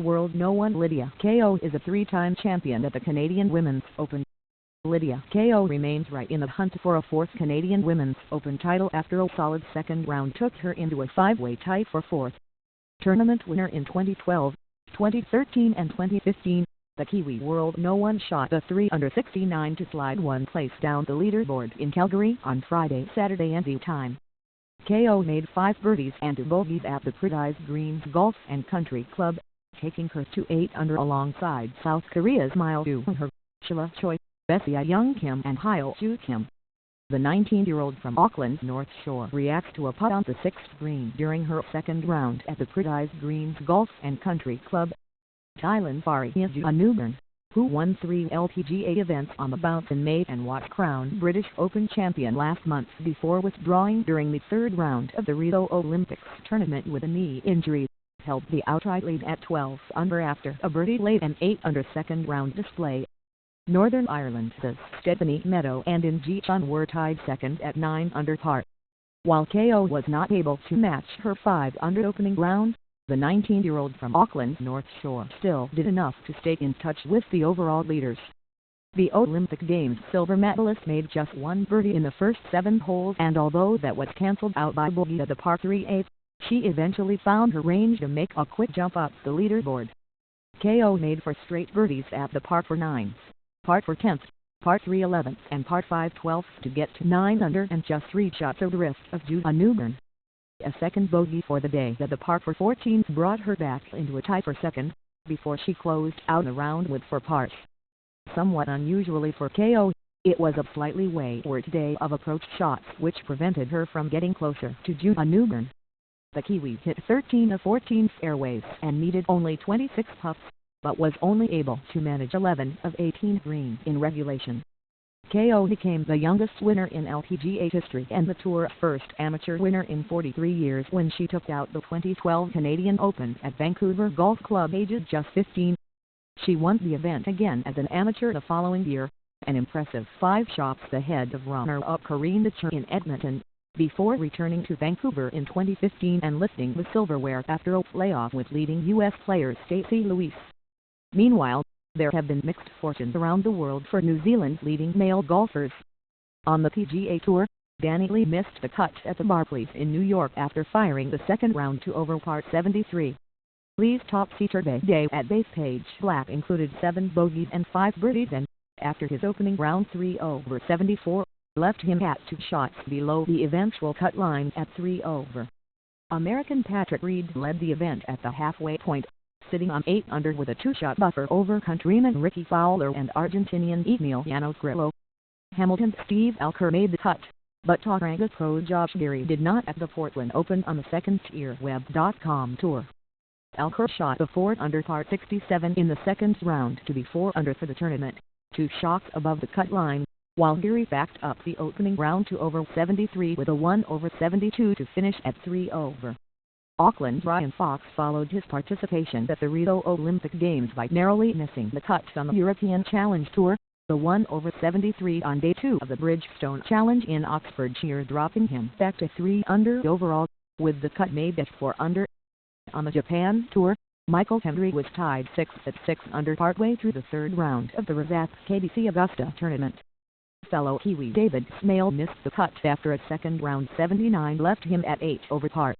World No. 1 Lydia Ko is a three-time champion at the Canadian Women's Open. Lydia Ko remains right in the hunt for a fourth Canadian Women's Open title after a solid second round took her into a five-way tie for fourth. Tournament winner in 2012, 2013 and 2015, the Kiwi World No. 1 shot a 3 under 69 to slide one place down the leaderboard in Calgary on Friday, Saturday NZ time. Ko made 5 birdies and 2 bogeys at the Birdie Greens Golf and Country Club, taking her to 8 under alongside South Korea's Mile Ju her, Shilla Choi, Bessie Young Kim and Hyo Ju Kim. The 19-year-old from Auckland's North Shore reacts to a putt on the 6th green during her second round at the Birdie Greens Golf and Country Club. Thailand Anuburn, who won 3 LPGA events on the bounce in May and was crowned British Open champion last month before withdrawing during the third round of the Rio Olympics tournament with a knee injury, held the outright lead at 12 under after a birdie late and 8 under second round display. Northern Ireland's Stephanie Meadow and In Ji Chun were tied second at 9 under par. While Ko was not able to match her 5 under opening round, the 19-year-old from Auckland's North Shore still did enough to stay in touch with the overall leaders. The Olympic Games silver medalist made just 1 birdie in the first 7 holes, and although that was cancelled out by bogey at the par 3/8, she eventually found her range to make a quick jump up the leaderboard. Ko made 4 straight birdies at the par 4 9s, par 4 10th, par 3 11th and par 5 12th to get to 9 under and just 3 shots adrift of Ju Anuburn. A second bogey for the day at the par 4 14th brought her back into a tie for second, before she closed out the round with 4 pars. Somewhat unusually for Ko, it was a slightly wayward day of approach shots which prevented her from getting closer to Ju Anuburn. The Kiwi hit 13 of 14 fairways and needed only 26 putts, but was only able to manage 11 of 18 green in regulation. Ko became the youngest winner in LPGA history and the Tour's first amateur winner in 43 years when she took out the 2012 Canadian Open at Vancouver Golf Club aged just 15. She won the event again as an amateur the following year, an impressive 5 shots ahead of runner-up Corinne Ditcher in Edmonton, before returning to Vancouver in 2015 and lifting the silverware after a playoff with leading U.S. player Stacey Lewis. Meanwhile, there have been mixed fortunes around the world for New Zealand's leading male golfers. On the PGA Tour, Danny Lee missed the cut at the Barclays in New York after firing the second round to over par 73. Lee's topsy-turvy day at Bethpage Black included 7 bogeys and 5 birdies and, after his opening round 3 over 74, left him at 2 shots below the eventual cut line at 3 over. American Patrick Reed led the event at the halfway point, sitting on 8 under with a 2-shot buffer over countryman Ricky Fowler and Argentinian Emiliano Grillo. Hamilton's Steve Alker made the cut, but Tauranga pro Josh Geary did not at the Portland Open on the second-tier Web.com tour. Alker shot a 4 under par 67 in the second round to be 4 under for the tournament, 2 shots above the cut line, while Geary backed up the opening round to over 73 with a 1 over 72 to finish at 3 over. Auckland's Ryan Fox followed his participation at the Rio Olympic Games by narrowly missing the cut on the European Challenge Tour, the 1 over 73 on day 2 of the Bridgestone Challenge in Oxfordshire, dropping him back to 3 under overall, with the cut made at 4 under. On the Japan Tour, Michael Hendry was tied 6th at 6 under partway through the third round of the Razak KBC Augusta tournament. Fellow Kiwi David Smale missed the cut after a second round 79 left him at 8 over par.